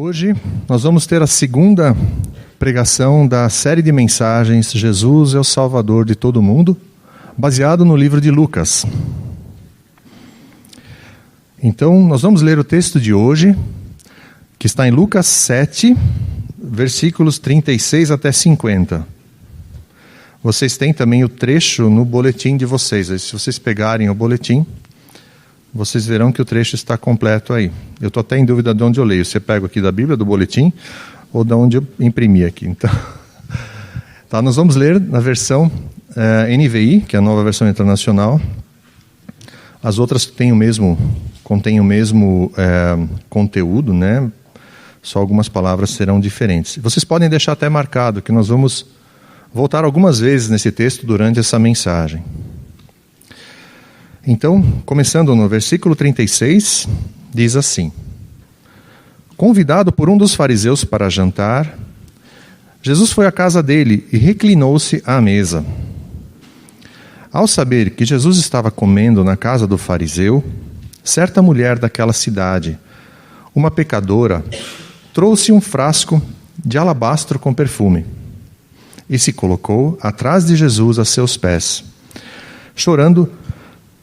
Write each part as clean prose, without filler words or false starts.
Hoje nós vamos ter a segunda pregação da série de mensagens Jesus é o Salvador de todo mundo, baseado no livro de Lucas. Então nós vamos ler o texto de hoje, que está em Lucas 7, versículos 36 até 50. Vocês têm também o trecho no boletim de vocês. Se vocês pegarem o boletim, vocês verão que o trecho está completo aí. Eu estou até em dúvida de onde eu leio. Você pega aqui da Bíblia, do boletim, ou de onde eu imprimi aqui. Então, tá, nós vamos ler na versão NVI, que é a nova versão internacional. As outras contêm o mesmo conteúdo, né? Só algumas palavras serão diferentes. Vocês podem deixar até marcado que nós vamos voltar algumas vezes nesse texto durante essa mensagem. Então, começando no versículo 36, diz assim: Convidado por um dos fariseus para jantar, Jesus foi à casa dele e reclinou-se à mesa. Ao saber que Jesus estava comendo na casa do fariseu, certa mulher daquela cidade, uma pecadora, trouxe um frasco de alabastro com perfume e se colocou atrás de Jesus a seus pés. Chorando,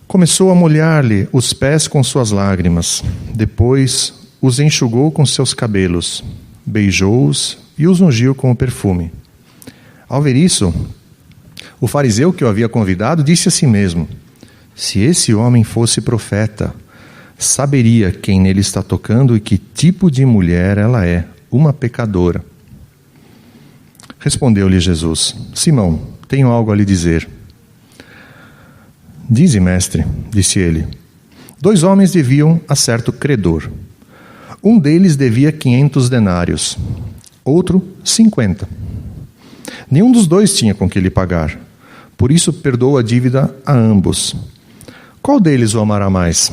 começou a molhar-lhe os pés com suas lágrimas. Depois os enxugou com seus cabelos, beijou-os e os ungiu com o perfume. Ao ver isso, o fariseu que o havia convidado disse a si mesmo: se esse homem fosse profeta, saberia quem nele está tocando e que tipo de mulher ela é, uma pecadora. Respondeu-lhe Jesus: Simão, tenho algo a lhe dizer. Dize, mestre, disse ele. 2 homens deviam a certo credor. Um deles devia 500 denários, outro 50. Nenhum dos dois tinha com que lhe pagar. Por isso perdoou a dívida a ambos. Qual deles o amará mais?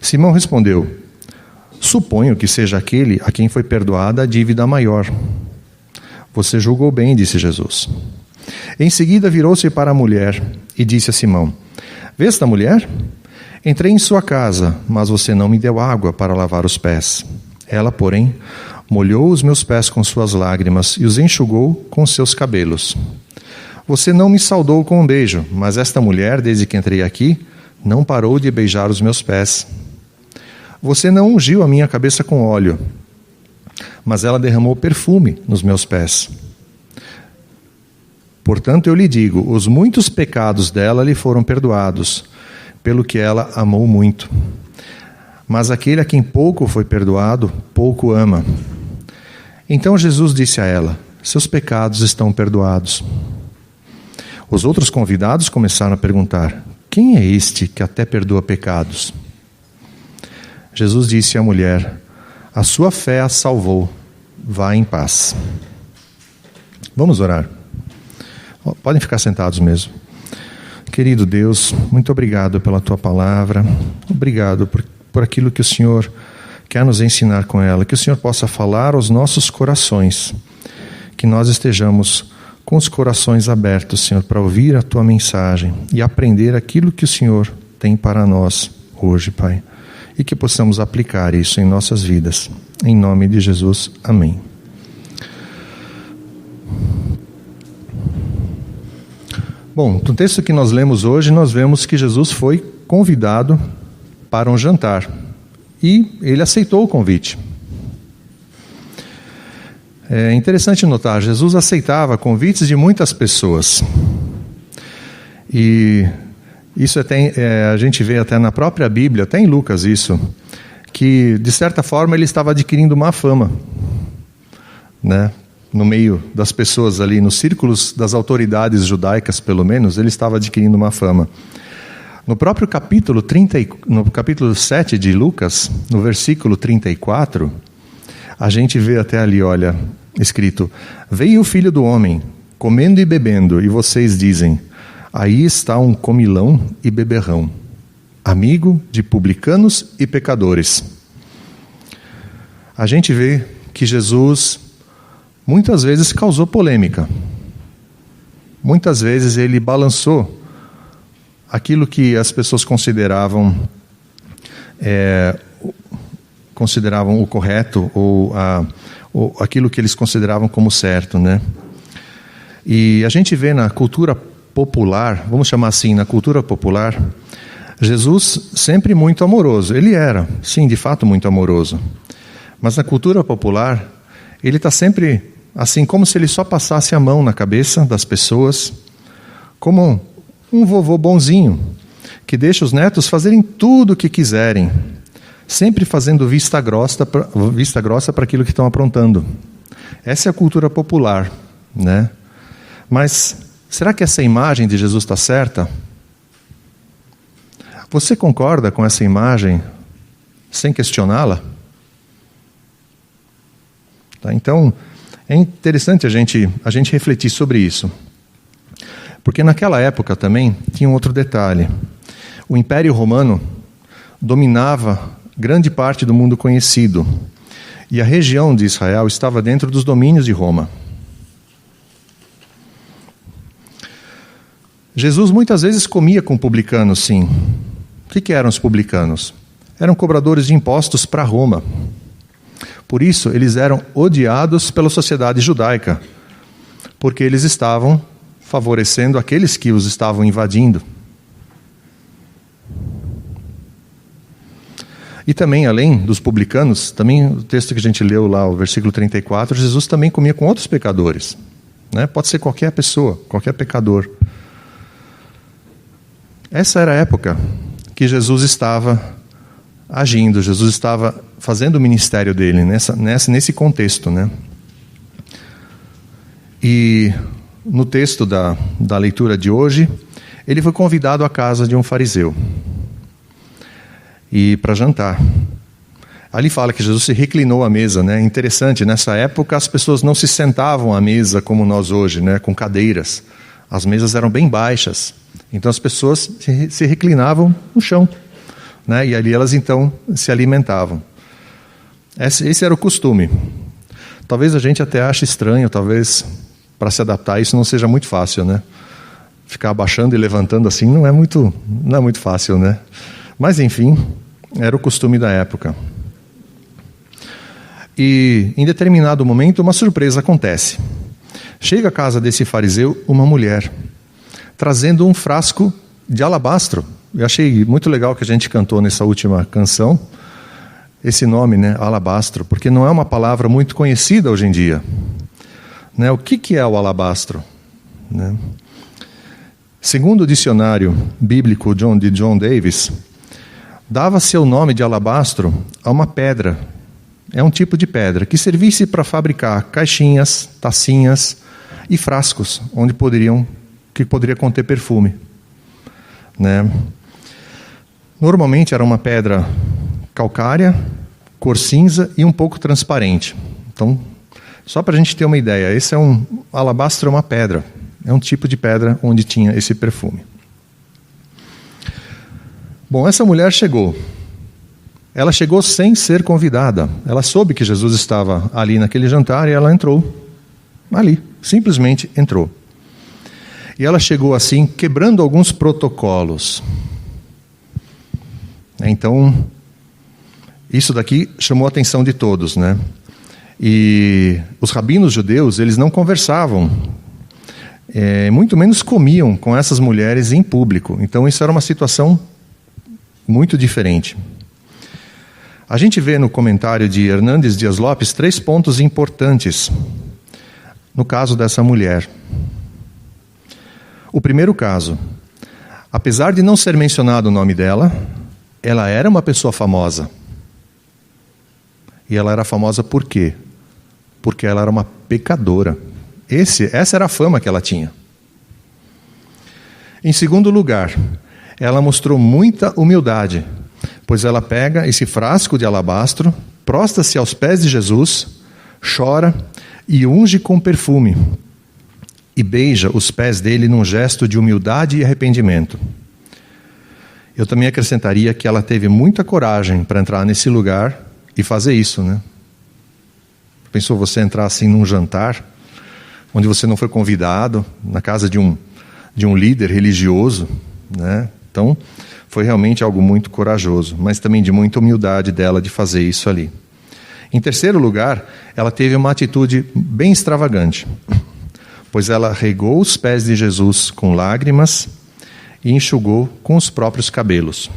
Simão respondeu: Suponho que seja aquele a quem foi perdoada a dívida maior. Você julgou bem, disse Jesus. Em seguida virou-se para a mulher e disse a Simão: Vê esta mulher? Entrei em sua casa, mas você não me deu água para lavar os pés. Ela, porém, molhou os meus pés com suas lágrimas e os enxugou com seus cabelos. Você não me saudou com um beijo, mas esta mulher, desde que entrei aqui, não parou de beijar os meus pés. Você não ungiu a minha cabeça com óleo, mas ela derramou perfume nos meus pés. Portanto, eu lhe digo, os muitos pecados dela lhe foram perdoados, pelo que ela amou muito. Mas aquele a quem pouco foi perdoado, pouco ama. Então Jesus disse a ela: seus pecados estão perdoados. Os outros convidados começaram a perguntar: quem é este que até perdoa pecados? Jesus disse à mulher: a sua fé a salvou, vá em paz. Vamos orar. Podem ficar sentados mesmo. Querido Deus, muito obrigado pela Tua palavra. Obrigado por aquilo que o Senhor quer nos ensinar com ela. Que o Senhor possa falar aos nossos corações. Que nós estejamos com os corações abertos, Senhor, para ouvir a Tua mensagem e aprender aquilo que o Senhor tem para nós hoje, Pai. E que possamos aplicar isso em nossas vidas. Em nome de Jesus, amém. Bom, no texto que nós lemos hoje, nós vemos que Jesus foi convidado para um jantar. E ele aceitou o convite. É interessante notar, Jesus aceitava convites de muitas pessoas. E isso a gente vê até na própria Bíblia, até em Lucas isso, que de certa forma ele estava adquirindo má fama, né? No meio das pessoas ali, nos círculos das autoridades judaicas, pelo menos, ele estava adquirindo uma fama. No próprio no capítulo 7 de Lucas, no versículo 34, a gente vê até ali, olha, escrito: Veio o Filho do Homem, comendo e bebendo, e vocês dizem: aí está um comilão e beberrão, amigo de publicanos e pecadores. A gente vê que Jesus muitas vezes causou polêmica. Muitas vezes ele balançou aquilo que as pessoas consideravam consideravam o correto ou aquilo que eles consideravam como certo, né? E a gente vê na cultura popular, vamos chamar assim, na cultura popular, Jesus sempre muito amoroso. Ele era, sim, de fato muito amoroso. Mas na cultura popular, ele está sempre assim, como se ele só passasse a mão na cabeça das pessoas, como um vovô bonzinho, que deixa os netos fazerem tudo o que quiserem, sempre fazendo vista grossa para aquilo que estão aprontando. Essa é a cultura popular, né? Mas será que essa imagem de Jesus está certa? Você concorda com essa imagem sem questioná-la? Tá, então, é interessante a gente refletir sobre isso. Porque naquela época também tinha um outro detalhe. O Império Romano dominava grande parte do mundo conhecido. E a região de Israel estava dentro dos domínios de Roma. Jesus muitas vezes comia com publicanos, sim. O que eram os publicanos? Eram cobradores de impostos para Roma. Por isso, eles eram odiados pela sociedade judaica, porque eles estavam favorecendo aqueles que os estavam invadindo. E também, além dos publicanos, também o texto que a gente leu lá, o versículo 34, Jesus também comia com outros pecadores, né? Pode ser qualquer pessoa, qualquer pecador. Essa era a época que Jesus estava agindo, Jesus estava fazendo o ministério dele nesse contexto, né? E no texto da leitura de hoje, ele foi convidado à casa de um fariseu e para jantar. Ali fala que Jesus se reclinou à mesa, né? Interessante, nessa época as pessoas não se sentavam à mesa como nós hoje, né? Com cadeiras. As mesas eram bem baixas. Então as pessoas se reclinavam no chão, né? E ali elas então se alimentavam. Esse era o costume. Talvez a gente até ache estranho, talvez para se adaptar a isso não seja muito fácil, né? Ficar abaixando e levantando assim não é muito fácil, né? Mas enfim, era o costume da época. E em determinado momento uma surpresa acontece. Chega à casa desse fariseu uma mulher, trazendo um frasco de alabastro. Eu achei muito legal que a gente cantou nessa última canção, esse nome, né, alabastro, porque não é uma palavra muito conhecida hoje em dia. Né, o que é o alabastro? Né? Segundo o dicionário bíblico de John Davis, dava seu nome de alabastro a uma pedra. É um tipo de pedra que servisse para fabricar caixinhas, tacinhas e frascos, que poderia conter perfume. Né? Normalmente era uma pedra calcária, cor cinza e um pouco transparente. Então, só para a gente ter uma ideia, esse alabastro é uma pedra. É um tipo de pedra onde tinha esse perfume. Bom, essa mulher chegou. Ela chegou sem ser convidada. Ela soube que Jesus estava ali naquele jantar e ela entrou ali. Simplesmente entrou. E ela chegou assim, quebrando alguns protocolos. Então, isso daqui chamou a atenção de todos, né? E os rabinos judeus, eles não conversavam, muito menos comiam com essas mulheres em público. Então, isso era uma situação muito diferente. A gente vê no comentário de Hernandes Dias Lopes 3 pontos importantes no caso dessa mulher. O primeiro caso, apesar de não ser mencionado o nome dela, ela era uma pessoa famosa. E ela era famosa por quê? Porque ela era uma pecadora. Essa era a fama que ela tinha. Em segundo lugar, ela mostrou muita humildade, pois ela pega esse frasco de alabastro, prostra-se aos pés de Jesus, chora e unge com perfume, e beija os pés dele num gesto de humildade e arrependimento. Eu também acrescentaria que ela teve muita coragem para entrar nesse lugar e fazer isso, né? Pensou você entrar assim num jantar, onde você não foi convidado, na casa de um líder religioso, né? Então, foi realmente algo muito corajoso, mas também de muita humildade dela de fazer isso ali. Em terceiro lugar, ela teve uma atitude bem extravagante, pois ela regou os pés de Jesus com lágrimas e enxugou com os próprios cabelos.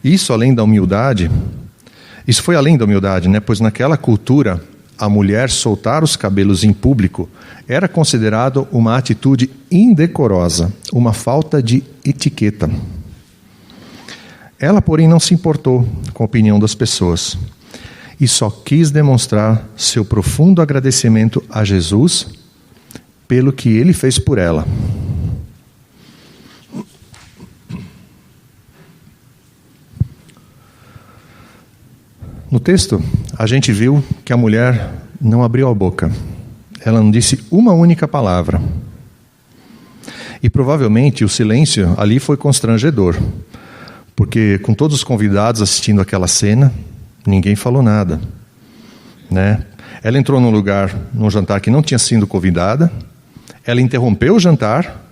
Isso foi além da humildade, né? Pois naquela cultura, a mulher soltar os cabelos em público era considerado uma atitude indecorosa, uma falta de etiqueta. Ela, porém, não se importou com a opinião das pessoas e só quis demonstrar seu profundo agradecimento a Jesus pelo que ele fez por ela. No texto, a gente viu que a mulher não abriu a boca. Ela não disse uma única palavra. E provavelmente o silêncio ali foi constrangedor, porque com todos os convidados assistindo aquela cena, ninguém falou nada, né? Ela entrou num jantar que não tinha sido convidada, ela interrompeu o jantar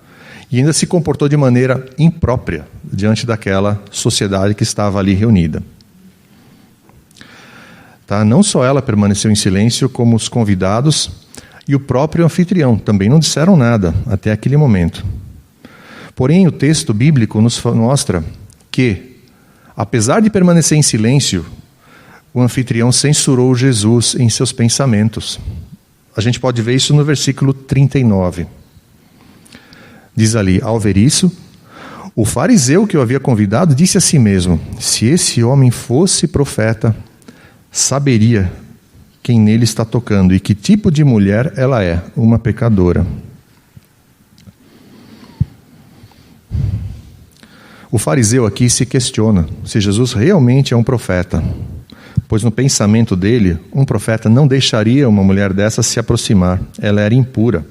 e ainda se comportou de maneira imprópria diante daquela sociedade que estava ali reunida. Tá? Não só ela permaneceu em silêncio, como os convidados e o próprio anfitrião também não disseram nada até aquele momento. Porém, o texto bíblico nos mostra que, apesar de permanecer em silêncio, o anfitrião censurou Jesus em seus pensamentos. A gente pode ver isso no versículo 39. Diz ali: ao ver isso, o fariseu que o havia convidado disse a si mesmo: se esse homem fosse profeta, saberia quem nele está tocando e que tipo de mulher ela é, uma pecadora. O fariseu aqui se questiona se Jesus realmente é um profeta, pois no pensamento dele, um profeta não deixaria uma mulher dessa se aproximar, ela era impura.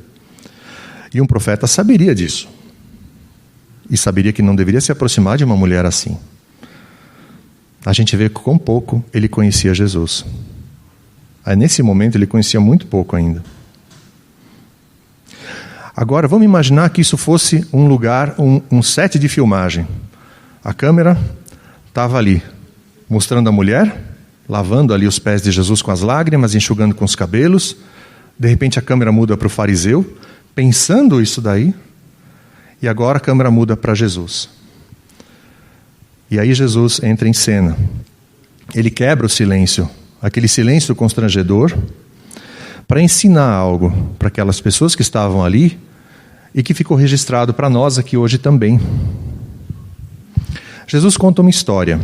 E um profeta saberia disso, e saberia que não deveria se aproximar de uma mulher assim. A gente vê quão pouco ele conhecia Jesus. Aí, nesse momento ele conhecia muito pouco ainda. Agora vamos imaginar que isso fosse um lugar, um set de filmagem. A câmera estava ali, mostrando a mulher, lavando ali os pés de Jesus com as lágrimas, enxugando com os cabelos. De repente a câmera muda para o fariseu, pensando isso daí, e agora a câmera muda para Jesus. E aí Jesus entra em cena. Ele quebra o silêncio, aquele silêncio constrangedor, para ensinar algo para aquelas pessoas que estavam ali e que ficou registrado para nós aqui hoje também. Jesus conta uma história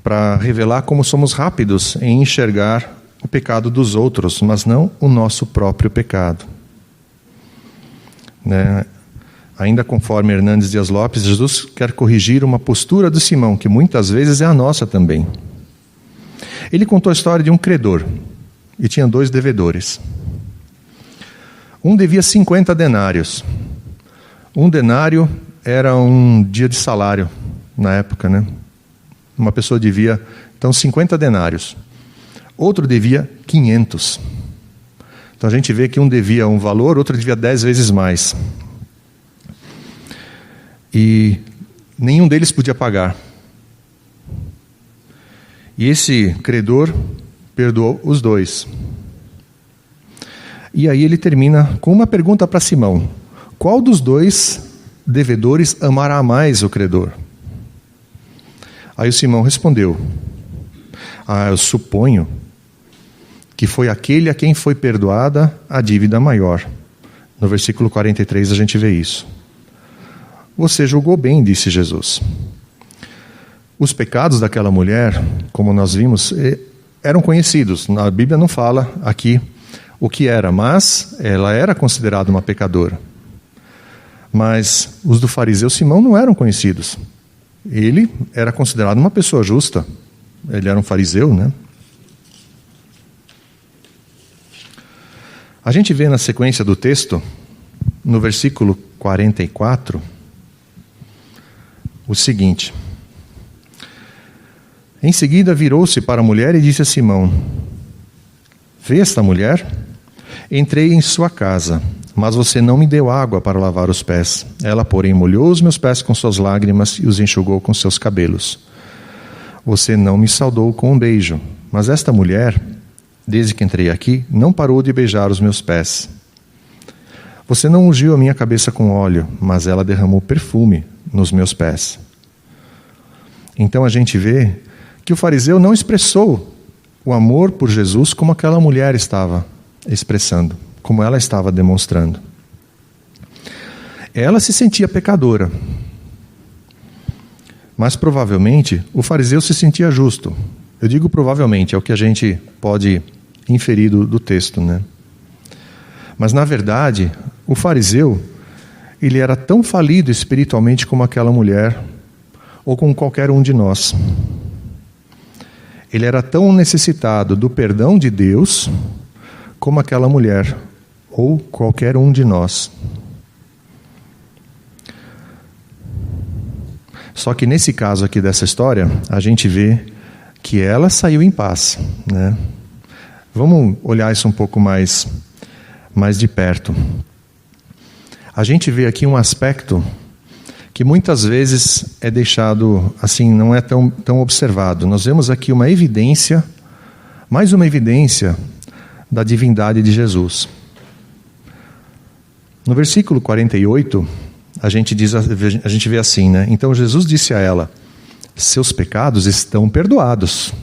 para revelar como somos rápidos em enxergar o pecado dos outros, mas não o nosso próprio pecado. Né? Ainda conforme Hernandes Dias Lopes, Jesus quer corrigir uma postura do Simão, que muitas vezes é a nossa também. Ele contou a história de um credor, e tinha 2 devedores. Um devia 50 denários. Um denário era um dia de salário, na época, né? Uma pessoa devia, então, 50 denários. Outro devia 500. Então a gente vê que um devia um valor, outro devia 10 vezes mais. E nenhum deles podia pagar. E esse credor perdoou os 2. E aí ele termina com uma pergunta para Simão: qual dos 2 devedores amará mais o credor? Aí o Simão respondeu: eu suponho que foi aquele a quem foi perdoada a dívida maior. No versículo 43 a gente vê isso. Você julgou bem, disse Jesus. Os pecados daquela mulher, como nós vimos, eram conhecidos. A Bíblia não fala aqui o que era, mas ela era considerada uma pecadora. Mas os do fariseu Simão não eram conhecidos. Ele era considerado uma pessoa justa. Ele era um fariseu, né? A gente vê na sequência do texto, no versículo 44, o seguinte: em seguida virou-se para a mulher e disse a Simão: vê esta mulher? Entrei em sua casa, mas você não me deu água para lavar os pés. Ela, porém, molhou os meus pés com suas lágrimas e os enxugou com seus cabelos. Você não me saudou com um beijo, mas esta mulher, desde que entrei aqui, não parou de beijar os meus pés. Você não ungiu a minha cabeça com óleo, mas ela derramou perfume nos meus pés. Então a gente vê que o fariseu não expressou o amor por Jesus como aquela mulher estava expressando, como ela estava demonstrando. Ela se sentia pecadora, mas provavelmente o fariseu se sentia justo. Eu digo provavelmente, é o que a gente pode inferir do texto, né? Mas na verdade, o fariseu, ele era tão falido espiritualmente como aquela mulher, ou como qualquer um de nós. Ele era tão necessitado do perdão de Deus, como aquela mulher, ou qualquer um de nós. Só que nesse caso aqui dessa história, a gente vê que ela saiu em paz, né? Vamos olhar isso um pouco mais de perto. A gente vê aqui um aspecto que muitas vezes é deixado assim, não é tão observado. Nós vemos aqui uma evidência, mais uma evidência da divindade de Jesus. No versículo 48, a gente vê assim, né? Então Jesus disse a ela: seus pecados estão perdoados.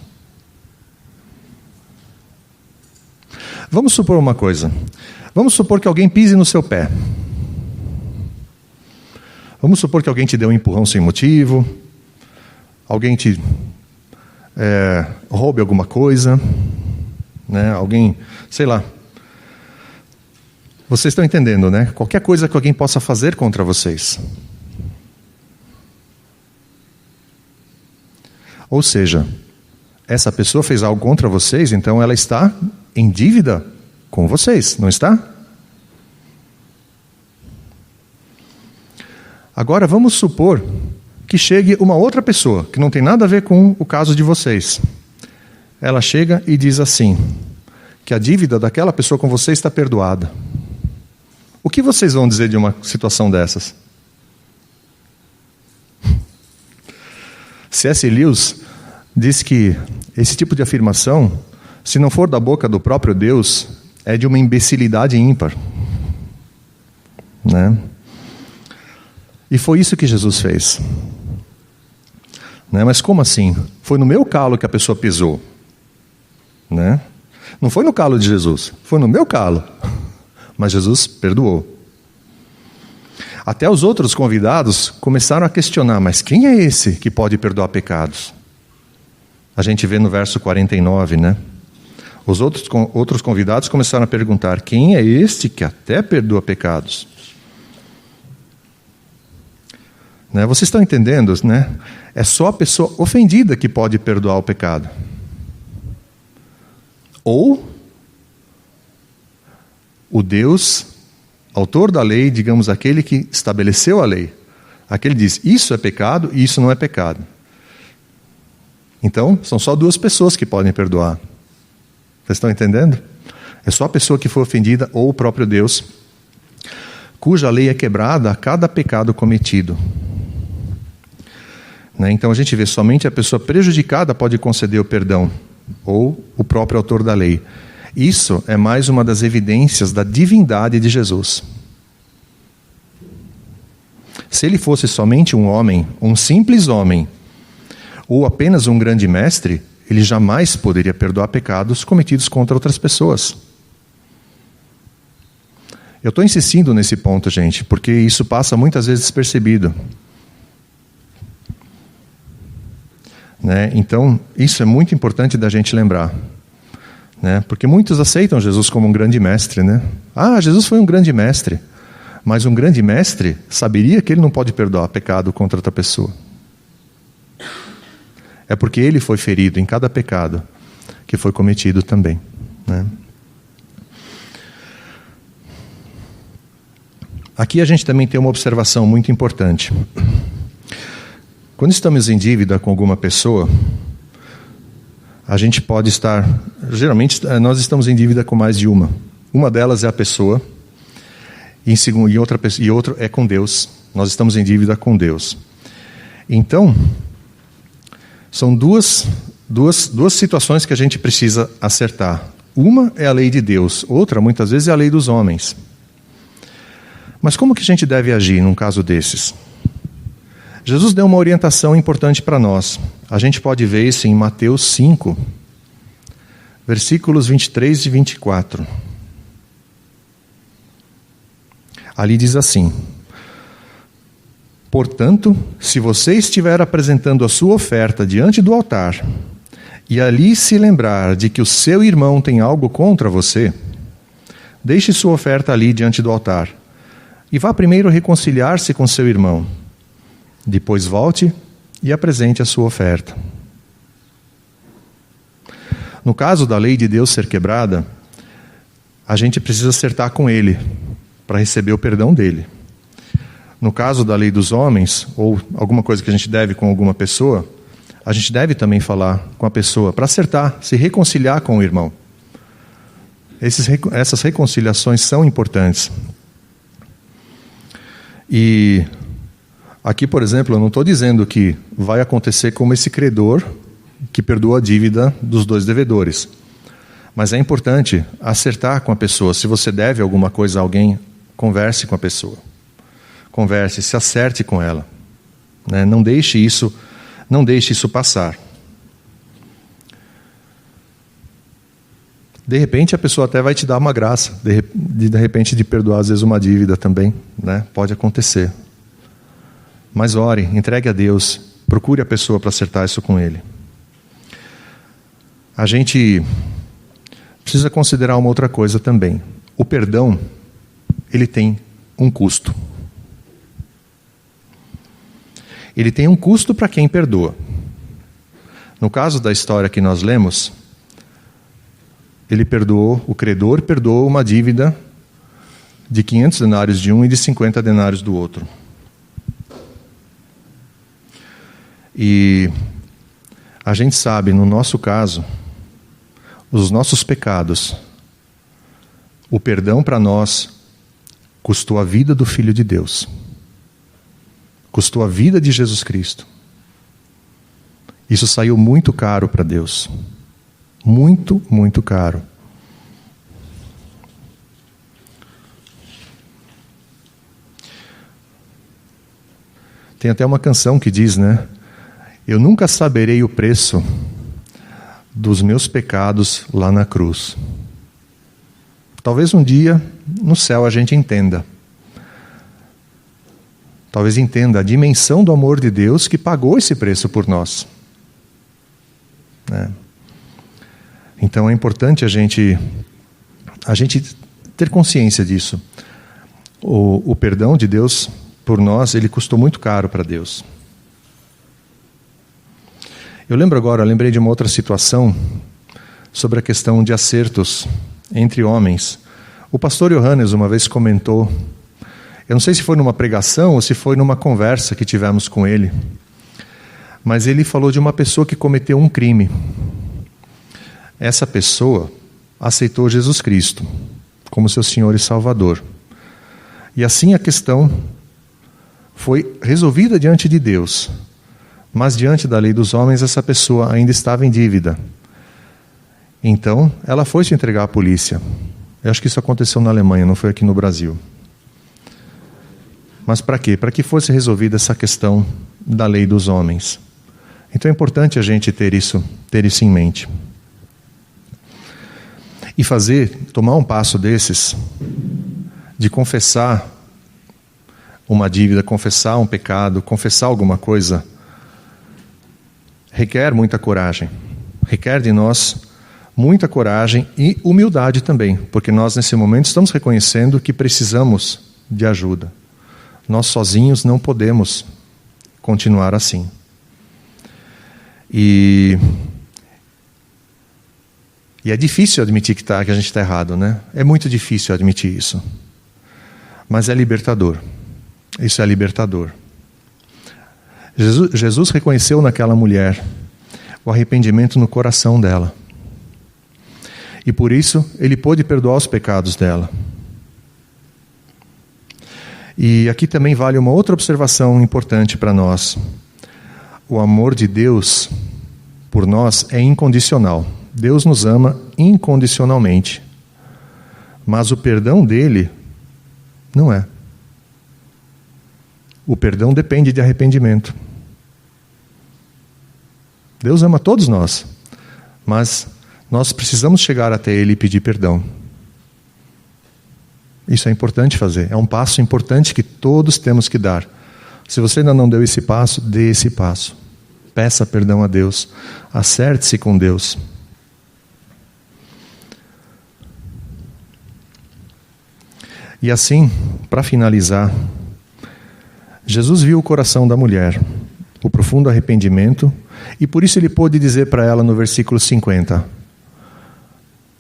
Vamos supor uma coisa. Vamos supor que alguém pise no seu pé. Vamos supor que alguém te deu um empurrão sem motivo. Alguém te roube alguma coisa. Né? Alguém, sei lá. Vocês estão entendendo, né? Qualquer coisa que alguém possa fazer contra vocês. Ou seja, essa pessoa fez algo contra vocês, então ela está em dívida com vocês, não está? Agora vamos supor que chegue uma outra pessoa, que não tem nada a ver com o caso de vocês. Ela chega e diz assim, que a dívida daquela pessoa com você está perdoada. O que vocês vão dizer de uma situação dessas? C.S. Lewis diz que esse tipo de afirmação, se não for da boca do próprio Deus, é de uma imbecilidade ímpar. Né? E foi isso que Jesus fez. Né? Mas como assim? Foi no meu calo que a pessoa pisou. Né? Não foi no calo de Jesus, foi no meu calo. Mas Jesus perdoou. Até os outros convidados começaram a questionar, mas quem é esse que pode perdoar pecados? A gente vê no verso 49, né? Os outros convidados começaram a perguntar, quem é este que até perdoa pecados? Né? Vocês estão entendendo, né? É só a pessoa ofendida que pode perdoar o pecado. Ou o Deus, autor da lei, digamos, aquele que estabeleceu a lei. Aquele diz, isso é pecado e isso não é pecado. Então, são só duas pessoas que podem perdoar. Vocês estão entendendo? É só a pessoa que foi ofendida ou o próprio Deus, cuja lei é quebrada a cada pecado cometido. Né? Então a gente vê, somente a pessoa prejudicada pode conceder o perdão, ou o próprio autor da lei. Isso é mais uma das evidências da divindade de Jesus. Se ele fosse somente um homem, um simples homem, ou apenas um grande mestre, ele jamais poderia perdoar pecados cometidos contra outras pessoas. Eu estou insistindo nesse ponto, gente, porque isso passa muitas vezes despercebido. Né? Então, isso é muito importante da gente lembrar. Né? Porque muitos aceitam Jesus como um grande mestre. Né? Ah, Jesus foi um grande mestre. Mas um grande mestre saberia que ele não pode perdoar pecado contra outra pessoa. É porque ele foi ferido em cada pecado que foi cometido também. Né? Aqui a gente também tem uma observação muito importante. Quando estamos em dívida com alguma pessoa, a gente pode estar... Geralmente nós estamos em dívida com mais de uma. Uma delas é a pessoa, e outra é com Deus. Nós estamos em dívida com Deus. Então, São duas situações que a gente precisa acertar. Uma é a lei de Deus, outra, muitas vezes, é a lei dos homens. Mas como que a gente deve agir num caso desses? Jesus deu uma orientação importante para nós. A gente pode ver isso em Mateus 5, versículos 23 e 24. Ali diz assim: portanto, se você estiver apresentando a sua oferta diante do altar, e ali se lembrar de que o seu irmão tem algo contra você, deixe sua oferta ali diante do altar, e vá primeiro reconciliar-se com seu irmão. Depois volte e apresente a sua oferta. No caso da lei de Deus ser quebrada, a gente precisa acertar com ele, para receber o perdão dele. No caso da lei dos homens, ou alguma coisa que a gente deve com alguma pessoa, a gente deve também falar com a pessoa, para acertar, se reconciliar com o irmão. Essas reconciliações são importantes. E aqui, por exemplo, eu não estou dizendo que vai acontecer como esse credor que perdoa a dívida dos dois devedores. Mas é importante acertar com a pessoa. Se você deve alguma coisa a alguém, converse com a pessoa. Converse, se acerte com ela. Né? Não deixe isso passar. De repente a pessoa até vai te dar uma graça, de repente de perdoar às vezes uma dívida também, né? Pode acontecer. Mas ore, entregue a Deus, procure a pessoa para acertar isso com Ele. A gente precisa considerar uma outra coisa também. O perdão, ele tem um custo. Ele tem um custo para quem perdoa. No caso da história que nós lemos, o credor perdoou uma dívida de 500 denários de um e de 50 denários do outro. E a gente sabe, no nosso caso, os nossos pecados, o perdão para nós custou a vida do Filho de Deus. Custou a vida de Jesus Cristo. Isso saiu muito caro para Deus. Muito, muito caro. Tem até uma canção que diz, né? Eu nunca saberei o preço dos meus pecados lá na cruz. Talvez um dia, no céu, a gente entenda. Talvez entenda a dimensão do amor de Deus que pagou esse preço por nós. Né? Então é importante a gente ter consciência disso. O perdão de Deus por nós, ele custou muito caro para Deus. Eu lembrei de uma outra situação sobre a questão de acertos entre homens. O pastor Johannes uma vez comentou, eu não sei se foi numa pregação ou se foi numa conversa que tivemos com ele, mas ele falou de uma pessoa que cometeu um crime. Essa pessoa aceitou Jesus Cristo como seu Senhor e Salvador. E assim a questão foi resolvida diante de Deus. Mas diante da lei dos homens, essa pessoa ainda estava em dívida. Então, ela foi se entregar à polícia. Eu acho que isso aconteceu na Alemanha, não foi aqui no Brasil. Mas para quê? Para que fosse resolvida essa questão da lei dos homens. Então é importante a gente ter isso em mente. E tomar um passo desses, de confessar uma dívida, confessar um pecado, confessar alguma coisa, requer muita coragem. Requer de nós muita coragem e humildade também, porque nós nesse momento estamos reconhecendo que precisamos de ajuda. Nós sozinhos não podemos continuar assim. E é difícil admitir que a gente está errado, né? É muito difícil admitir isso. Mas é libertador. Isso é libertador. Jesus reconheceu naquela mulher o arrependimento no coração dela. E por isso, ele pôde perdoar os pecados dela. E aqui também vale uma outra observação importante para nós. O amor de Deus por nós é incondicional. Deus nos ama incondicionalmente. Mas o perdão dele não é. O perdão depende de arrependimento. Deus ama todos nós, mas nós precisamos chegar até Ele e pedir perdão. Isso é importante fazer, é um passo importante que todos temos que dar. Se você ainda não deu esse passo, dê esse passo. Peça perdão a Deus, acerte-se com Deus. E assim, para finalizar, Jesus viu o coração da mulher, o profundo arrependimento, e por isso ele pôde dizer para ela no versículo 50,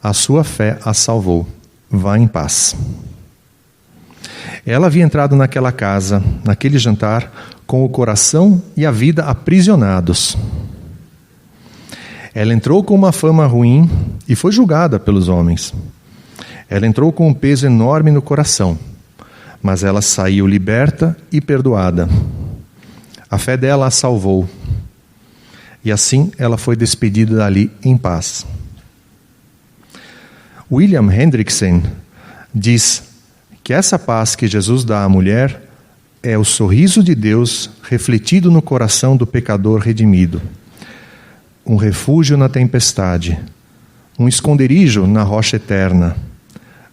a sua fé a salvou, vá em paz. Ela havia entrado naquela casa, naquele jantar, com o coração e a vida aprisionados. Ela entrou com uma fama ruim e foi julgada pelos homens. Ela entrou com um peso enorme no coração, mas ela saiu liberta e perdoada. A fé dela a salvou. E assim ela foi despedida dali em paz. William Hendrickson diz que essa paz que Jesus dá à mulher é o sorriso de Deus refletido no coração do pecador redimido. Um refúgio na tempestade, um esconderijo na rocha eterna,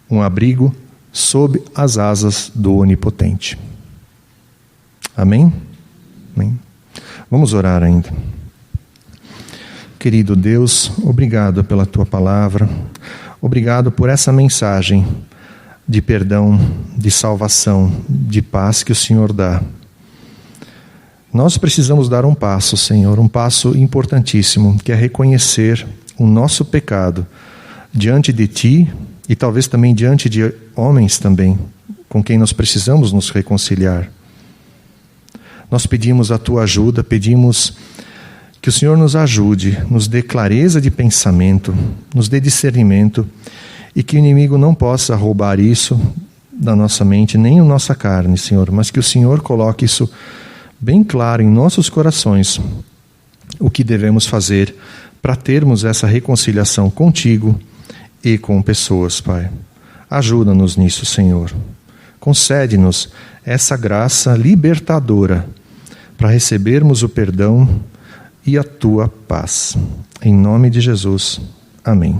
um abrigo sob as asas do Onipotente. Amém? Amém. Vamos orar ainda. Querido Deus, obrigado pela Tua palavra, obrigado por essa mensagem de perdão, de salvação, de paz que o Senhor dá. Nós precisamos dar um passo, Senhor, um passo importantíssimo, que é reconhecer o nosso pecado diante de Ti e talvez também diante de homens também, com quem nós precisamos nos reconciliar. Nós pedimos a Tua ajuda, pedimos que o Senhor nos ajude, nos dê clareza de pensamento, nos dê discernimento, e que o inimigo não possa roubar isso da nossa mente, nem da nossa carne, Senhor, mas que o Senhor coloque isso bem claro em nossos corações, o que devemos fazer para termos essa reconciliação contigo e com pessoas, Pai. Ajuda-nos nisso, Senhor. Concede-nos essa graça libertadora para recebermos o perdão e a Tua paz. Em nome de Jesus. Amém.